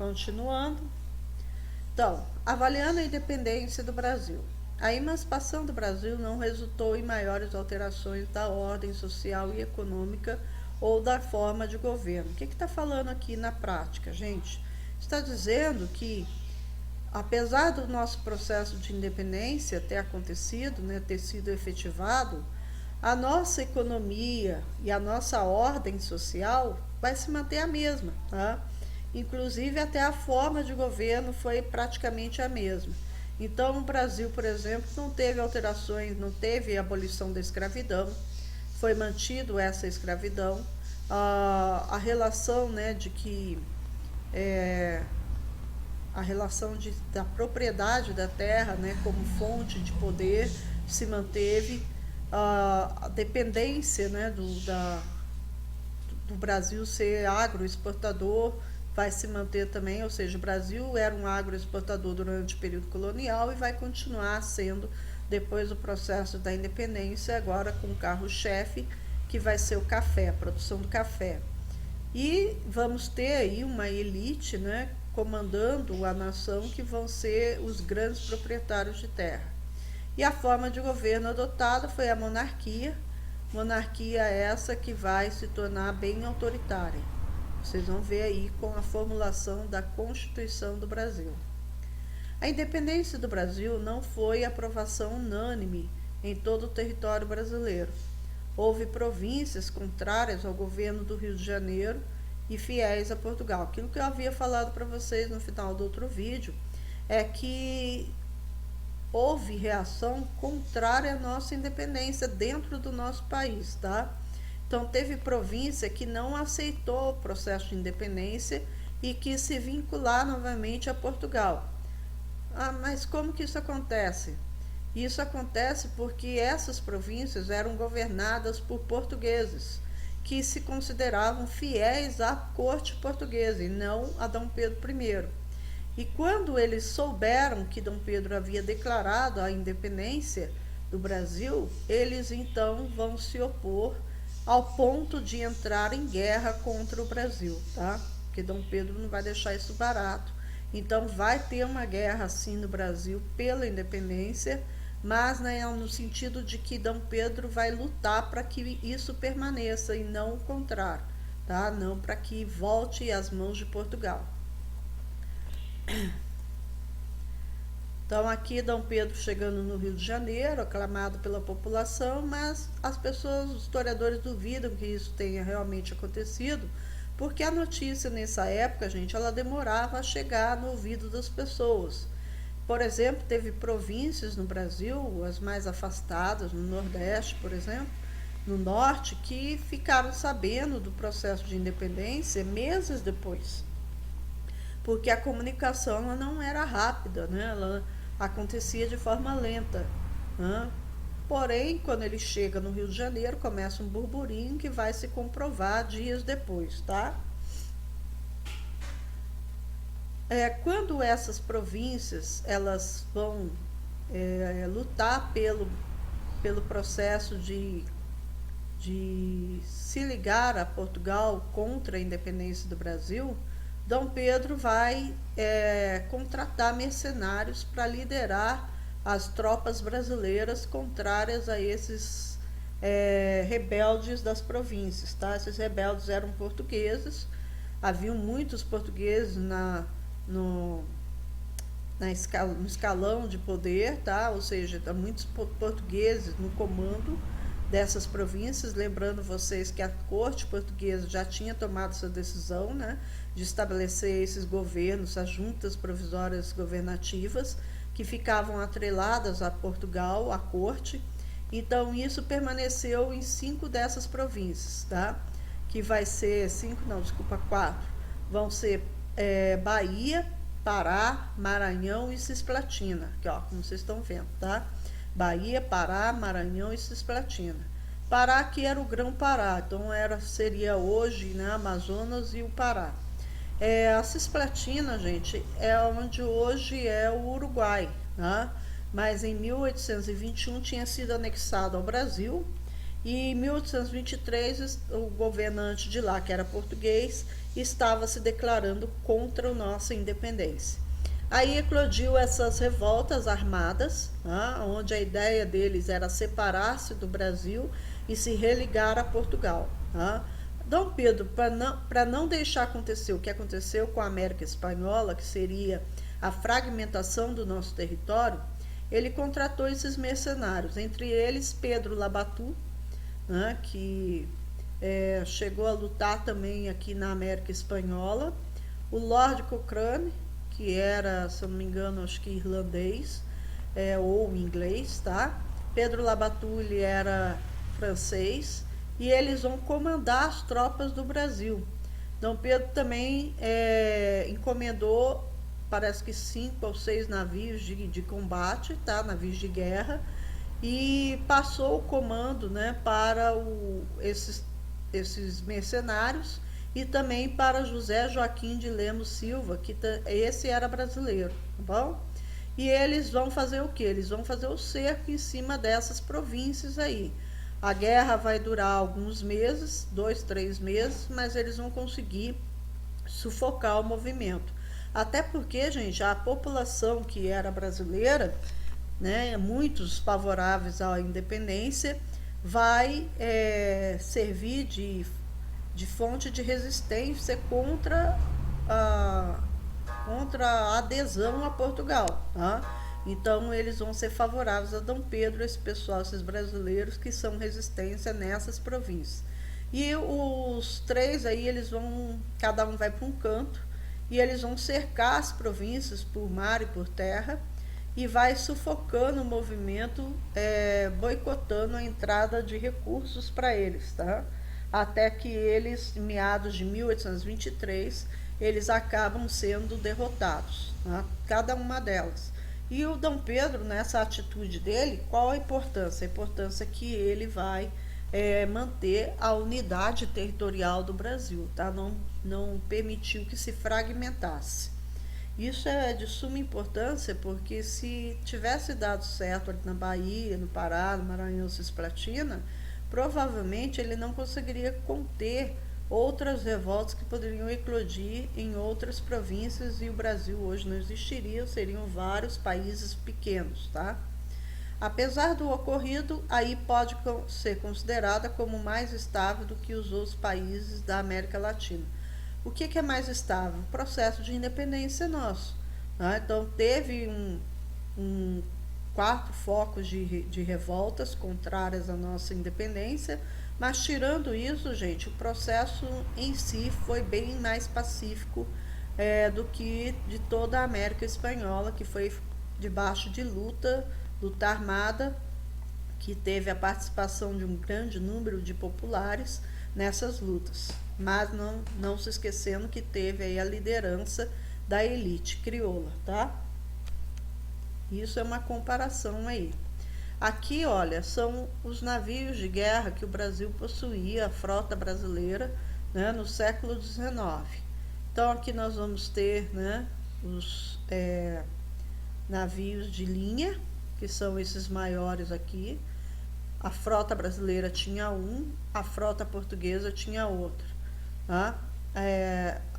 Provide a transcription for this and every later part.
Continuando. Então, avaliando a independência do Brasil. A emancipação do Brasil não resultou em maiores alterações da ordem social e econômica ou da forma de governo. O que está falando aqui na prática, gente? Está dizendo que, apesar do nosso processo de independência ter acontecido, né, ter sido efetivado, a nossa economia e a nossa ordem social vai se manter a mesma, tá? Inclusive até a forma de governo foi praticamente a mesma. Então, o Brasil, por exemplo, não teve alterações, não teve abolição da escravidão, foi mantido essa escravidão, a relação, né, de que a relação da propriedade da terra, né, como fonte de poder se manteve, a dependência, né, do Brasil ser agroexportador vai se manter também, ou seja, o Brasil era um agroexportador durante o período colonial e vai continuar sendo depois do processo da independência, agora com o carro-chefe, que vai ser o café, a produção do café. E vamos ter aí uma elite, né, comandando a nação, que vão ser os grandes proprietários de terra. E a forma de governo adotada foi a monarquia, monarquia essa que vai se tornar bem autoritária. Vocês vão ver aí com a formulação da Constituição do Brasil. A independência do Brasil não foi aprovação unânime em todo o território brasileiro. Houve províncias contrárias ao governo do Rio de Janeiro e fiéis a Portugal. Aquilo que eu havia falado para vocês no final do outro vídeo é que houve reação contrária à nossa independência dentro do nosso país, tá? Então, teve província que não aceitou o processo de independência e quis se vincular novamente a Portugal. Mas como que isso acontece? Isso acontece porque essas províncias eram governadas por portugueses, que se consideravam fiéis à corte portuguesa e não a Dom Pedro I. E quando eles souberam que Dom Pedro havia declarado a independência do Brasil, eles então vão se opor ao ponto de entrar em guerra contra o Brasil, tá? Porque Dom Pedro não vai deixar isso barato. Então vai ter uma guerra assim no Brasil pela independência, mas, né, no sentido de que Dom Pedro vai lutar para que isso permaneça e não o contrário, tá? Não para que volte às mãos de Portugal. Então, aqui Dom Pedro chegando no Rio de Janeiro, aclamado pela população, mas as pessoas, os historiadores duvidam que isso tenha realmente acontecido, porque a notícia nessa época, gente, ela demorava a chegar no ouvido das pessoas. Por exemplo, teve províncias no Brasil, as mais afastadas, no Nordeste, por exemplo, no Norte, que ficaram sabendo do processo de independência meses depois, porque a comunicação ela não era rápida, né? Ela acontecia de forma lenta, né? Porém, quando ele chega no Rio de Janeiro, começa um burburinho que vai se comprovar dias depois, tá? Quando essas províncias elas vão lutar pelo processo de se ligar a Portugal contra a independência do Brasil, Dom Pedro vai contratar mercenários para liderar as tropas brasileiras contrárias a esses rebeldes das províncias, tá? Esses rebeldes eram portugueses, haviam muitos portugueses no escalão de poder, tá? Ou seja, muitos portugueses no comando dessas províncias, lembrando vocês que a corte portuguesa já tinha tomado essa decisão, né, de estabelecer esses governos, as juntas provisórias governativas, que ficavam atreladas a Portugal, à corte. Então, isso permaneceu em 5 dessas províncias, tá? Que vai ser 4. Vão ser Bahia, Pará, Maranhão e Cisplatina, aqui, ó, como vocês estão vendo, tá? Bahia, Pará, Maranhão e Cisplatina. Pará que era o Grão-Pará, então seria hoje, né, Amazonas e o Pará. A Cisplatina, gente, é onde hoje é o Uruguai, né? Mas em 1821 tinha sido anexado ao Brasil E em 1823 o governante de lá, que era português, estava se declarando contra a nossa independência. Aí eclodiu essas revoltas armadas, onde a ideia deles era separar-se do Brasil e se religar a Portugal. Dom Pedro, para não deixar acontecer o que aconteceu com a América Espanhola, que seria a fragmentação do nosso território, ele contratou esses mercenários, entre eles Pedro Labatut, que chegou a lutar também aqui na América Espanhola, o Lord Cochrane, que era, se eu não me engano, acho que irlandês, ou inglês, tá? Pedro Labatut, ele era francês, e eles vão comandar as tropas do Brasil. Dom Pedro também encomendou, parece que 5 ou 6 navios de combate, tá? Navios de guerra, e passou o comando, né, para esses mercenários, e também para José Joaquim de Lemos Silva, que esse era brasileiro, tá bom? E eles vão fazer o que? Eles vão fazer o cerco em cima dessas províncias aí. A guerra vai durar alguns meses, 2, 3 meses, mas eles vão conseguir sufocar o movimento. Até porque, gente, a população que era brasileira, né, muitos favoráveis à independência, vai servir de fonte de resistência contra a adesão a Portugal. Então eles vão ser favoráveis a Dom Pedro, esse pessoal, esses brasileiros que são resistência nessas províncias. E os 3 aí, eles vão, cada um vai para um canto, e eles vão cercar as províncias por mar e por terra, e vai sufocando o movimento, boicotando a entrada de recursos para eles, tá? Até que eles, em meados de 1823, eles acabam sendo derrotados, tá? Cada uma delas. E o Dom Pedro, nessa atitude dele, qual a importância? A importância que ele vai manter a unidade territorial do Brasil, tá? Não permitiu que se fragmentasse. Isso é de suma importância, porque se tivesse dado certo ali na Bahia, no Pará, no Maranhão, Cisplatina, provavelmente ele não conseguiria conter outras revoltas que poderiam eclodir em outras províncias, e o Brasil hoje não existiria, seriam vários países pequenos, tá? Apesar do ocorrido, aí pode ser considerada como mais estável do que os outros países da América Latina. O que é mais estável? O processo de independência nosso. Né? Então, teve 4 focos de revoltas contrárias à nossa independência, mas tirando isso, gente, o processo em si foi bem mais pacífico do que de toda a América Espanhola, que foi debaixo de luta armada, que teve a participação de um grande número de populares nessas lutas. Mas não se esquecendo que teve aí a liderança da elite crioula, tá? Isso é uma comparação aí. Aqui, olha, são os navios de guerra que o Brasil possuía, a frota brasileira, né, no século XIX. Então, aqui nós vamos ter, né, os navios de linha, que são esses maiores aqui. A frota brasileira tinha um, a frota portuguesa tinha outro. Tá?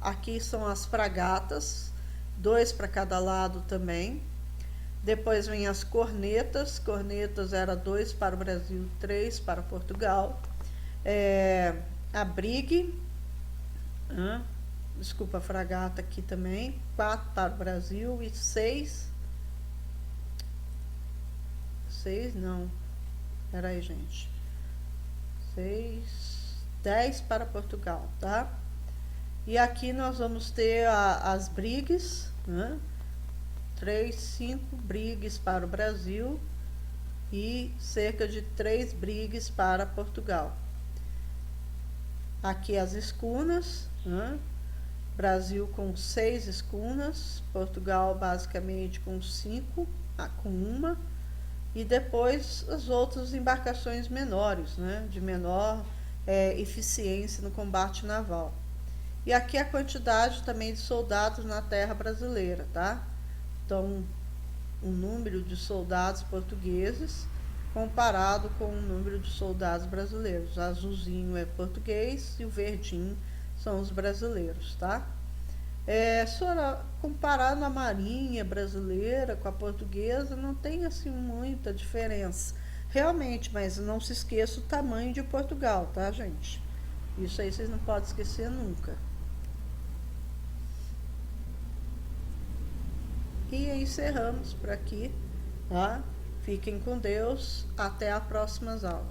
Aqui são as fragatas, 2 para cada lado também. Depois vem as cornetas era 2 para o Brasil, 3 para Portugal. A brigue, desculpa, a fragata aqui também, 4 para o Brasil e 6 não, peraí, gente, 10 para Portugal, tá? E aqui nós vamos ter as brigues, né? 3, 5 brigues para o Brasil e cerca de 3 brigues para Portugal. Aqui as escunas, né? Brasil com 6 escunas, Portugal basicamente com 5, com uma, e depois as outras embarcações menores, né? De menor eficiência no combate naval. E aqui a quantidade também de soldados na terra brasileira, tá? Então, um número de soldados portugueses comparado com o número de soldados brasileiros. O azulzinho é português e o verdinho são os brasileiros, tá? Se comparar na marinha brasileira com a portuguesa, não tem assim muita diferença. Realmente, mas não se esqueça o tamanho de Portugal, tá, gente? Isso aí vocês não podem esquecer nunca. E encerramos por aqui, tá? Fiquem com Deus. Até as próximas aulas.